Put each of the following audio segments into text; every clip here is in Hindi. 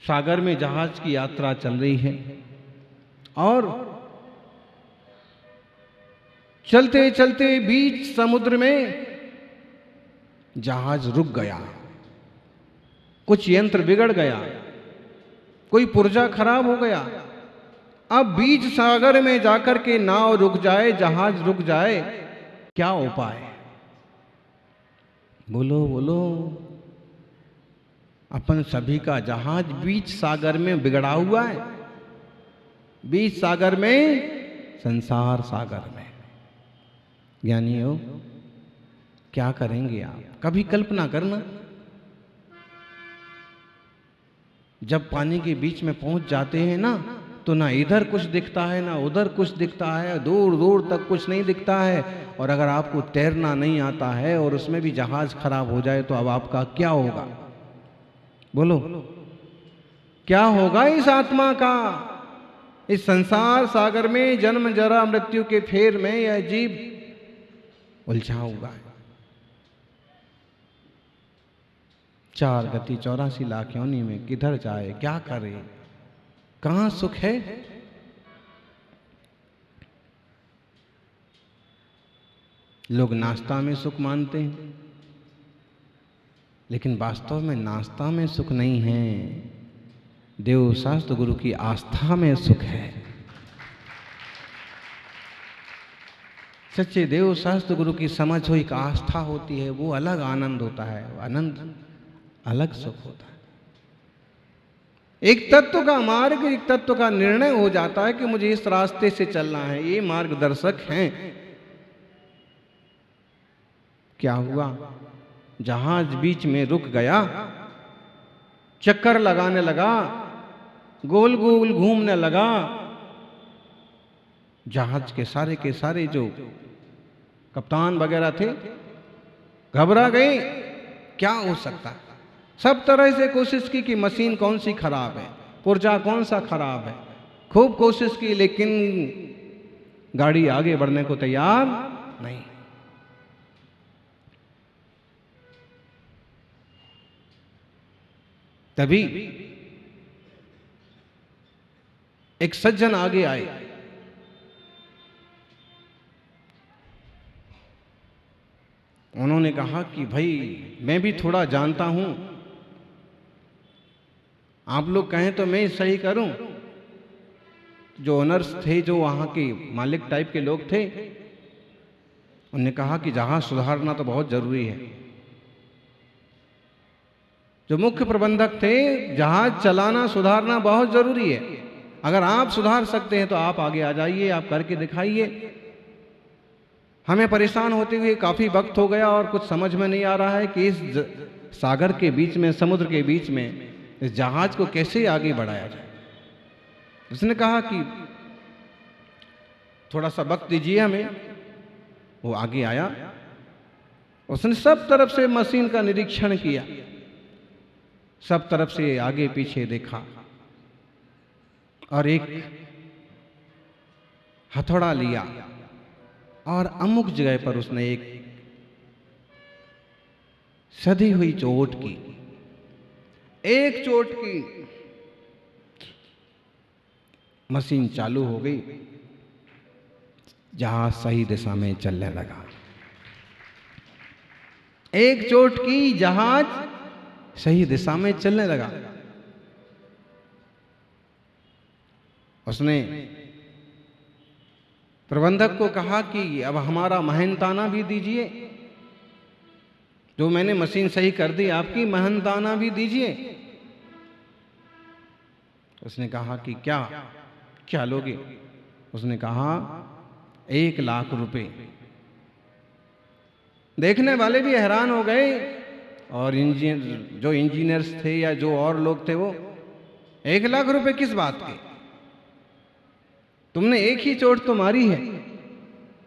सागर में जहाज की यात्रा चल रही है और चलते चलते बीच समुद्र में जहाज रुक गया। कुछ यंत्र बिगड़ गया, कोई पुर्जा खराब हो गया। अब बीच सागर में जाकर के नाव रुक जाए, जहाज रुक जाए, क्या उपाय? बोलो बोलो। अपन सभी का जहाज बीच सागर में बिगड़ा हुआ है, बीच सागर में, संसार सागर में। ज्ञानियों, क्या करेंगे आप? कभी कल्पना करना, जब पानी के बीच में पहुंच जाते हैं ना, तो ना इधर कुछ दिखता है ना उधर कुछ दिखता है, दूर दूर तक कुछ नहीं दिखता है। और अगर आपको तैरना नहीं आता है और उसमें भी जहाज खराब हो जाए तो अब आपका क्या होगा? बोलो, क्या होगा इस आत्मा का? इस संसार सागर में जन्म जरा मृत्यु के फेर में यह जीव उलझा हुआ है। 4 गति 84 लाख योनि में किधर जाए, क्या करे, कहां सुख है? लोग नाश्ता में सुख मानते हैं, लेकिन वास्तव में नाश्ता में सुख नहीं है, देव शास्त्र गुरु की आस्था में सुख है। सच्चे देव शास्त्र गुरु की समझ हो, एक आस्था होती है, वो अलग आनंद होता है, आनंद अलग सुख होता है। एक तत्व का मार्ग, एक तत्व का निर्णय हो जाता है कि मुझे इस रास्ते से चलना है, ये मार्गदर्शक हैं। क्या हुआ? जहाज बीच में रुक गया, चक्कर लगाने लगा, गोल गोल घूमने लगा। जहाज के सारे जो कप्तान वगैरह थे घबरा गए, क्या हो सकता है। सब तरह से कोशिश की कि मशीन कौन सी खराब है, पुर्जा कौन सा खराब है, खूब कोशिश की, लेकिन गाड़ी आगे बढ़ने को तैयार नहीं। तभी एक सज्जन आगे आए। उन्होंने कहा कि भाई, मैं भी थोड़ा जानता हूं, आप लोग कहें तो मैं सही करूं। जो ओनर्स थे, जो वहां के मालिक टाइप के लोग थे, उन्होंने कहा कि जहाज सुधारना तो बहुत जरूरी है। जो मुख्य प्रबंधक थे, जहाज चलाना सुधारना बहुत जरूरी है। अगर आप सुधार सकते हैं तो आप आगे आ जाइए, आप करके दिखाइए। हमें परेशान होते हुए काफी वक्त हो गया और कुछ समझ में नहीं आ रहा है कि इस सागर के बीच में, समुद्र के बीच में इस जहाज को कैसे आगे बढ़ाया जाए। उसने कहा कि थोड़ा सा वक्त दीजिए हमें। वो आगे आया, उसने सब तरफ से मशीन का निरीक्षण किया, सब तरफ से आगे पीछे देखा और एक हथौड़ा लिया और अमुक जगह पर उसने एक सधी हुई चोट की। एक चोट की, मशीन चालू हो गई, जहाज सही दिशा में चलने लगा। एक चोट की, जहाज सही दिशा में चलने लगा। उसने प्रबंधक को कहा कि अब हमारा मेहनताना भी दीजिए, जो मैंने मशीन सही कर दी, आपकी मेहनताना भी दीजिए। उसने कहा कि क्या लोगे? उसने कहा 1 लाख रुपए। देखने वाले भी हैरान हो गए और जो इंजीनियर्स थे या जो और लोग थे, वो 1 लाख रुपए किस बात के? तुमने एक ही चोट तो मारी है,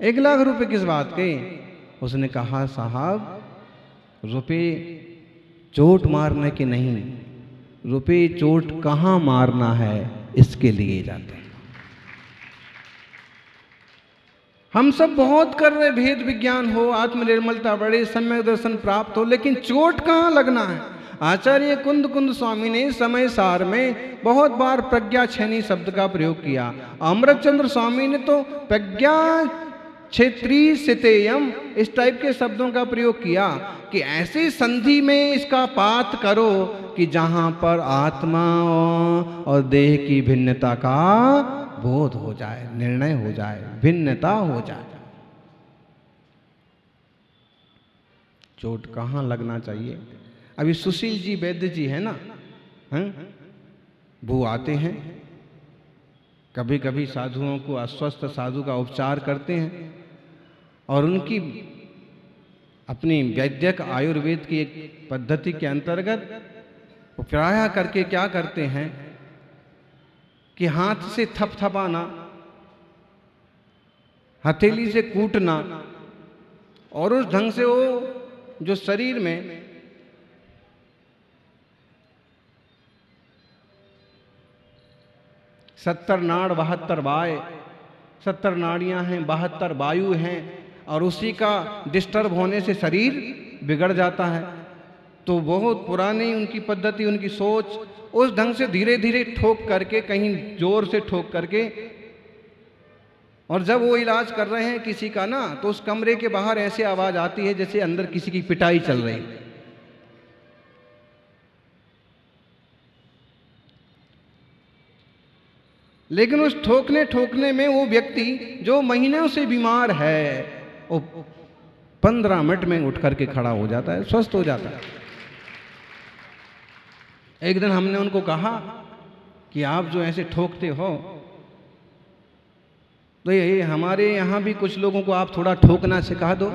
1 लाख रुपए किस बात के? उसने कहा, साहब, रुपए चोट मारने के नहीं, रुपए चोट कहां मारना है इसके लिए जाते हैं। हम सब बहुत कर रहे, भेद विज्ञान हो, आत्मनिर्मलता बढ़े, सम्यक दर्शन प्राप्त हो, लेकिन चोट कहाँ लगना है। आचार्य कुंद कुंद स्वामी ने समय सार में बहुत बार प्रज्ञा छेनी शब्द का प्रयोग किया। अमृतचंद्र स्वामी ने तो प्रज्ञा क्षेत्री सितेयम इस टाइप के शब्दों का प्रयोग किया कि ऐसी संधि में इसका पात करो कि जहां पर आत्मा और देह की भिन्नता का बोध हो जाए, निर्णय हो जाए, भिन्नता हो जाए। चोट कहाँ लगना चाहिए। अभी सुशील जी वैद्य जी है ना, वो आते हैं, कभी कभी साधुओं को, अस्वस्थ साधु का उपचार करते हैं, और उनकी अपनी वैद्यक आयुर्वेद की एक पद्धति के अंतर्गत वो प्रायः करके क्या करते हैं कि हाथ से थपथपाना, हथेली से कूटना, और उस ढंग से वो जो शरीर में सत्तर नाड़ 72 वाय, 70 नाड़ियां हैं, 72 वायु हैं, और उसी का डिस्टर्ब होने से शरीर बिगड़ जाता है। तो बहुत पुरानी उनकी पद्धति, उनकी सोच, उस ढंग से धीरे धीरे ठोक करके, कहीं जोर से ठोक करके, और जब वो इलाज कर रहे हैं किसी का ना, तो उस कमरे के बाहर ऐसे आवाज आती है जैसे अंदर किसी की पिटाई चल रही है। लेकिन उस ठोकने ठोकने में वो व्यक्ति जो महीनों से बीमार है, वो 15 मिनट में उठ करके खड़ा हो जाता है, स्वस्थ हो जाता है। एक दिन हमने उनको कहा कि आप जो ऐसे ठोकते हो, तो ये हमारे यहाँ भी कुछ लोगों को आप थोड़ा ठोकना सिखा दो।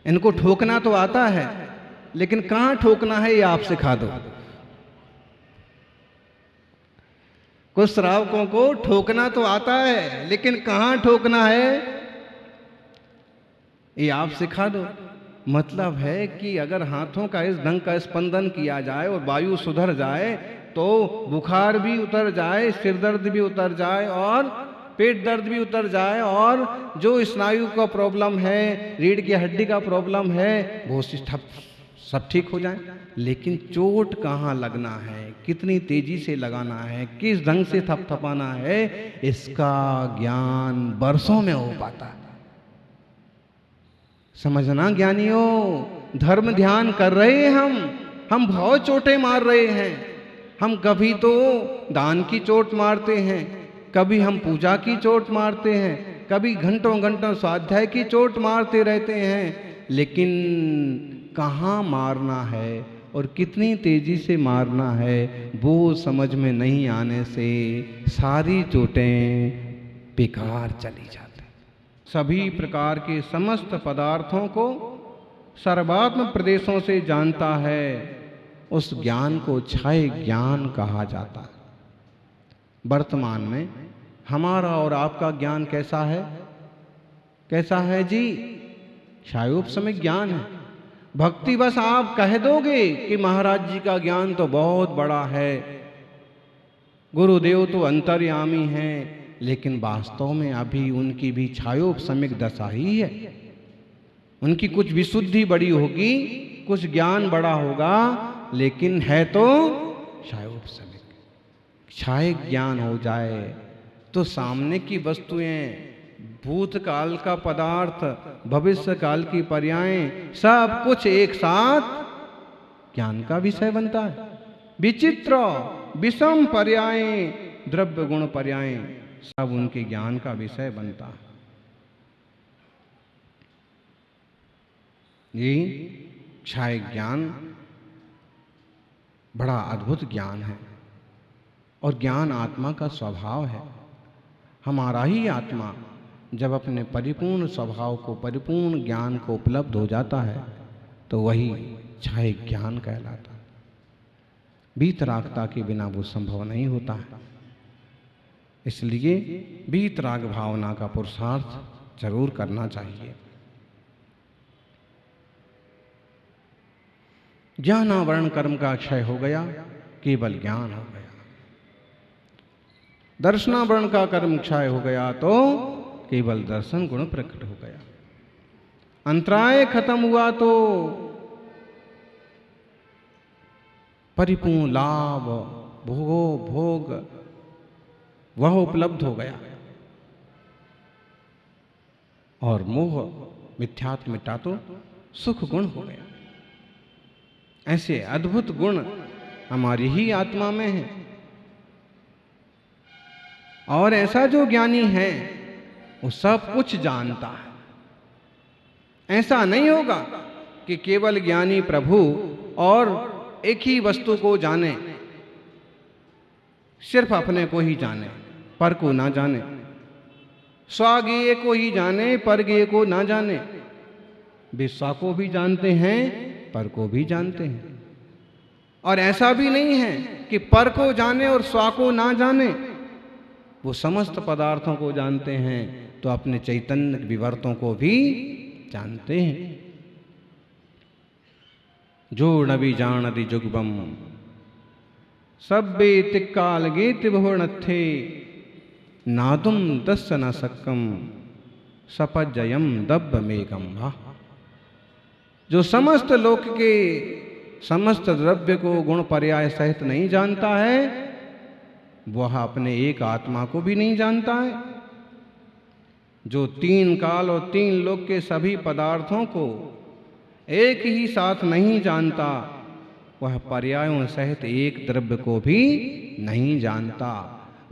इनको ठोकना तो आता है, लेकिन कहाँ ठोकना है ये आप सिखा दो। कुछ श्रावकों को ठोकना तो आता है, लेकिन कहाँ ठोकना है ये आप सिखा दो। मतलब है कि अगर हाथों का इस ढंग का स्पंदन किया जाए और वायु सुधर जाए, तो बुखार भी उतर जाए, सिर दर्द भी उतर जाए, और पेट दर्द भी उतर जाए, और जो स्नायु का प्रॉब्लम है, रीढ़ की हड्डी का प्रॉब्लम है, वो सब ठीक हो जाए। लेकिन चोट कहाँ लगना है, कितनी तेजी से लगाना है, किस ढंग से थपथपाना है, इसका ज्ञान वर्षों में हो पाता है। समझना ज्ञानियों, धर्म ध्यान कर रहे हैं हम बहुत चोटें मार रहे हैं। हम कभी तो दान की चोट मारते हैं, कभी हम पूजा की चोट मारते हैं, कभी घंटों घंटों स्वाध्याय की चोट मारते रहते हैं, लेकिन कहाँ मारना है और कितनी तेजी से मारना है, वो समझ में नहीं आने से सारी चोटें बेकार चली जाती। सभी प्रकार के समस्त पदार्थों को सर्वात्म प्रदेशों से जानता है, उस ज्ञान को क्षय ज्ञान कहा जाता है। वर्तमान में हमारा और आपका ज्ञान कैसा है? कैसा है जी? क्षयोपशमिक ज्ञान है। भक्ति बस आप कह दोगे कि महाराज जी का ज्ञान तो बहुत बड़ा है, गुरुदेव तो अंतर्यामी हैं, लेकिन वास्तव में अभी उनकी भी क्षयोपशमिक दशा ही है। उनकी कुछ विशुद्धि बड़ी होगी, कुछ ज्ञान बड़ा होगा, लेकिन है तो क्षयोपशमिक। क्षय ज्ञान हो जाए तो सामने की वस्तुएं, भूतकाल का पदार्थ, भविष्य काल की पर्यायें, सब कुछ एक साथ ज्ञान का विषय बनता है। विचित्र विषम पर्यायें, द्रव्य गुण पर्यायें, सब उनके ज्ञान का विषय बनता है। ये क्षय ज्ञान बड़ा अद्भुत ज्ञान है, और ज्ञान आत्मा का स्वभाव है। हमारा ही आत्मा जब अपने परिपूर्ण स्वभाव को, परिपूर्ण ज्ञान को उपलब्ध हो जाता है, तो वही क्षय ज्ञान कहलाता है। वीतरागता के बिना वो संभव नहीं होता है। इसलिए वीतराग भावना का पुरुषार्थ जरूर करना चाहिए। ज्ञानावरण कर्म का क्षय हो गया, केवल ज्ञान हो गया। दर्शनावरण का कर्म क्षय हो गया, तो केवल दर्शन गुण प्रकट हो गया। अंतराय खत्म हुआ तो परिपूर्ण लाभ भोग वह उपलब्ध हो गया और मोह मिथ्यात्व मिटा तो सुख गुण हो गया। ऐसे अद्भुत गुण हमारी ही आत्मा में है। और ऐसा जो ज्ञानी है वो सब कुछ जानता है। ऐसा नहीं होगा कि केवल ज्ञानी प्रभु और एक ही वस्तु को जाने, सिर्फ अपने को ही जाने, पर को ना जाने, स्वाज्ञेय को ही जाने, परज्ञेय को ना जाने। वे स्व को भी जानते हैं, पर को भी जानते हैं। और ऐसा भी नहीं है कि पर को जाने और स्व को ना जाने। वो समस्त पदार्थों को जानते हैं तो अपने चैतन्य विवर्तों को भी जानते हैं। जो नबी जानति जुगबम सब्बे तिक्काल गेत बहुनत्थे नादुम दस्य न सक्कम सपजयम दब्ब मेघम वाह। जो समस्त लोक के समस्त द्रव्य को गुण पर्याय सहित नहीं जानता है, वह अपने एक आत्मा को भी नहीं जानता है। जो तीन काल और तीन लोक के सभी पदार्थों को एक ही साथ नहीं जानता, वह पर्यायों सहित एक द्रव्य को भी नहीं जानता।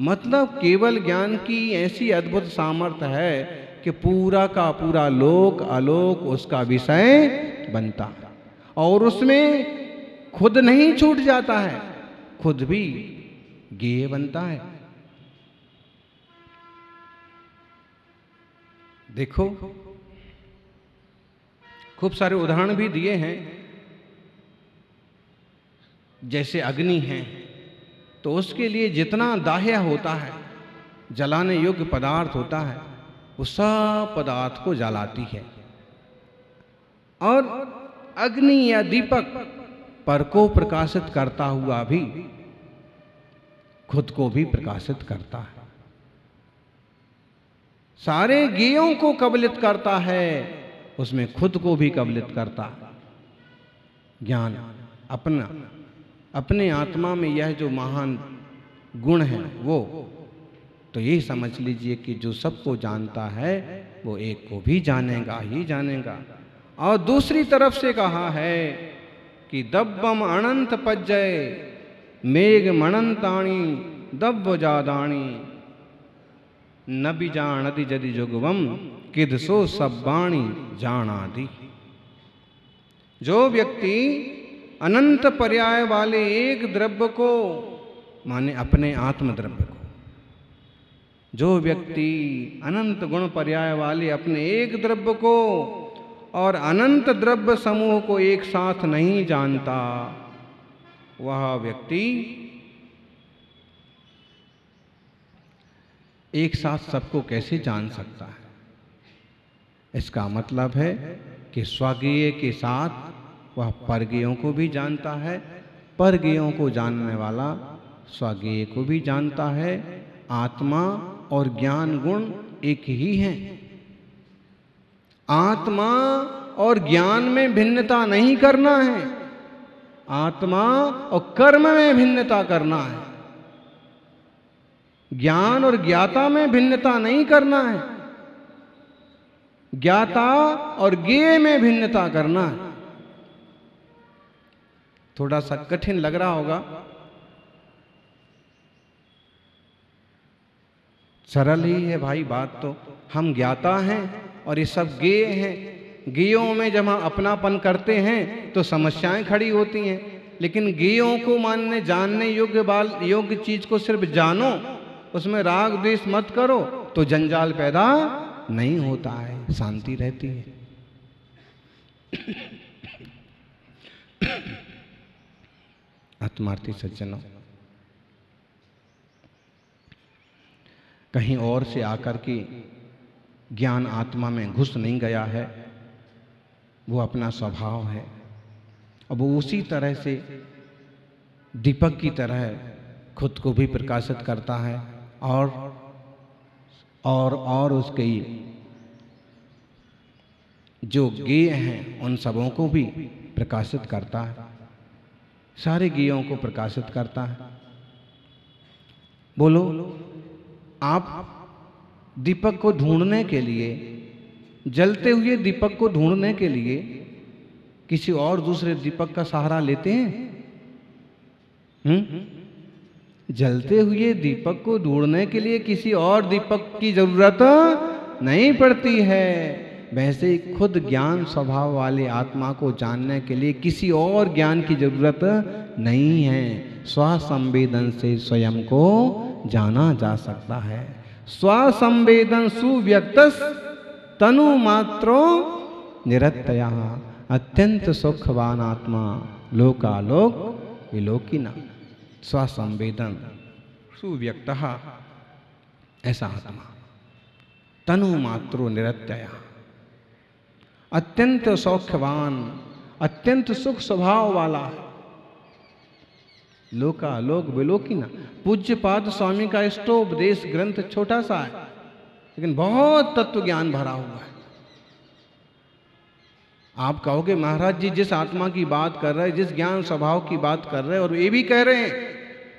मतलब केवल ज्ञान की ऐसी अद्भुत सामर्थ्य है कि पूरा का पूरा लोक अलोक उसका विषय बनता है और उसमें खुद नहीं छूट जाता है, खुद भी ज्ञेय बनता है। देखो खूब सारे उदाहरण भी दिए हैं। जैसे अग्नि है तो उसके लिए जितना दाह्य होता है, जलाने योग्य पदार्थ होता है, वो सब पदार्थ को जलाती है। और अग्नि या दीपक पर को प्रकाशित करता हुआ भी खुद को भी प्रकाशित करता है। सारे ज्ञेयों को कबलित करता है, उसमें खुद को भी कबलित करता है। ज्ञान अपने आत्मा में यह जो महान गुण है वो तो यही समझ लीजिए कि जो सबको जानता है वो एक को भी जानेगा ही जानेगा। और दूसरी तरफ से कहा है कि दब्बम अनंत पज्जय मेघ मणंताणी दब्ब जादाणी नबी जानति जदि जुगवम किदसो सब्बाणी जानादि। जो व्यक्ति अनंत पर्याय वाले एक द्रव्य को, माने अपने आत्म द्रव्य को, जो व्यक्ति अनंत गुण पर्याय वाले अपने एक द्रव्य को और अनंत द्रव्य समूह को एक साथ नहीं जानता, वह व्यक्ति एक साथ सबको कैसे जान सकता है? इसका मतलब है कि स्वज्ञेय के साथ वह परज्ञेयों को भी जानता है, परज्ञेयों को जानने वाला स्वज्ञेय को भी जानता है। आत्मा और ज्ञान गुण एक ही हैं। आत्मा और ज्ञान में भिन्नता नहीं करना है, आत्मा और कर्म में भिन्नता करना है। ज्ञान और ज्ञाता में भिन्नता नहीं करना है, ज्ञाता और ज्ञेय में भिन्नता करना है। थोड़ा सा कठिन लग रहा होगा, सरल ही है भाई बात तो। हम ज्ञाता हैं और ये सब ज्ञेय हैं। ज्ञेयों में जब हम अपनापन करते हैं तो समस्याएं खड़ी होती हैं, लेकिन ज्ञेयों को मानने जानने योग्य चीज को सिर्फ जानो, उसमें राग द्वेष मत करो तो जंजाल पैदा नहीं होता है, शांति रहती है। आत्मार्थी सज्जनों, कहीं और से आकर के ज्ञान आत्मा में घुस नहीं गया है, वो अपना स्वभाव है। अब वो उसी तरह से दीपक की तरह खुद को भी प्रकाशित करता है और उसके जो गेय हैं उन सबों को भी प्रकाशित करता है, सारे गेयों को प्रकाशित करता है। बोलो, आप दीपक को ढूंढने के लिए, जलते हुए दीपक को ढूंढने के लिए किसी और दूसरे दीपक का सहारा लेते हैं? जलते हुए दीपक को ढूंढने के लिए किसी और दीपक की जरूरत नहीं पड़ती है। वैसे ही खुद ज्ञान स्वभाव वाले आत्मा को जानने के लिए किसी और ज्ञान की जरूरत नहीं है। स्वसंवेदन से स्वयं को जाना जा सकता है। स्वसंवेदन सुव्यक्तस् तनु मात्रो निरतया अत्यंत सुखवान आत्मा लोकालोक विलोकिना। स्वसंवेदन सुव्यक्त ऐसा आत्मा, तनु मात्रो निरतया, अत्यंत सौख्यवान, अत्यंत सुख स्वभाव वाला है। लोकालोक विलोकिना। पूज्यपाद स्वामी का इष्टोपदेश ग्रंथ छोटा सा है, लेकिन बहुत तत्व ज्ञान भरा हुआ है। आप कहोगे महाराज जी जिस आत्मा की बात कर रहे हैं, जिस ज्ञान स्वभाव की बात कर रहे हैं, और ये भी कह रहे हैं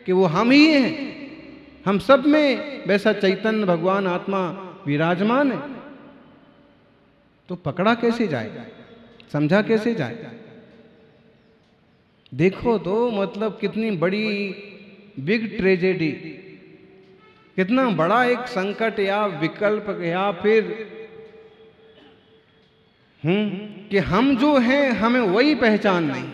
कि वो हम ही हैं, हम सब में वैसा चैतन्य भगवान आत्मा विराजमान है, तो पकड़ा कैसे जाए, समझा कैसे जाए? देखो तो मतलब कितनी बड़ी बिग ट्रेजेडी, कितना बड़ा एक संकट या विकल्प या फिर कि हम जो हैं हमें वही पहचान नहीं।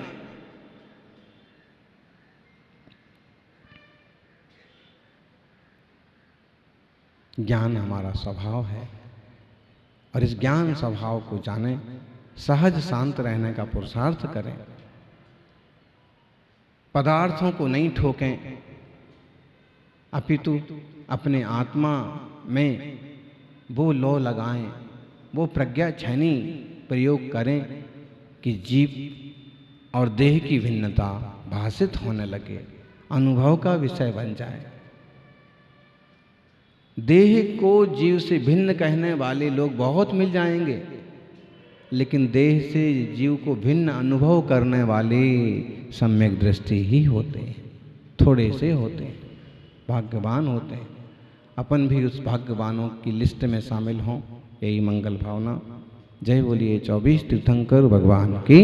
ज्ञान हमारा स्वभाव है और इस ज्ञान स्वभाव को जाने, सहज शांत रहने का पुरुषार्थ करें, पदार्थों को नहीं ठोकें, अपितु अपने आत्मा में वो लौ लगाएं, वो प्रज्ञा छैनी प्रयोग करें कि जीव और देह की भिन्नता भाषित होने लगे, अनुभव का विषय बन जाए। देह को जीव से भिन्न कहने वाले लोग बहुत मिल जाएंगे, लेकिन देह से जीव को भिन्न अनुभव करने वाले सम्यक दृष्टि ही होते हैं, थोड़े से होते हैं, भाग्यवान होते हैं। अपन भी उस भाग्यवानों की लिस्ट में शामिल हों, यही मंगल भावना। जय बोलिए 24 तीर्थंकर भगवान की।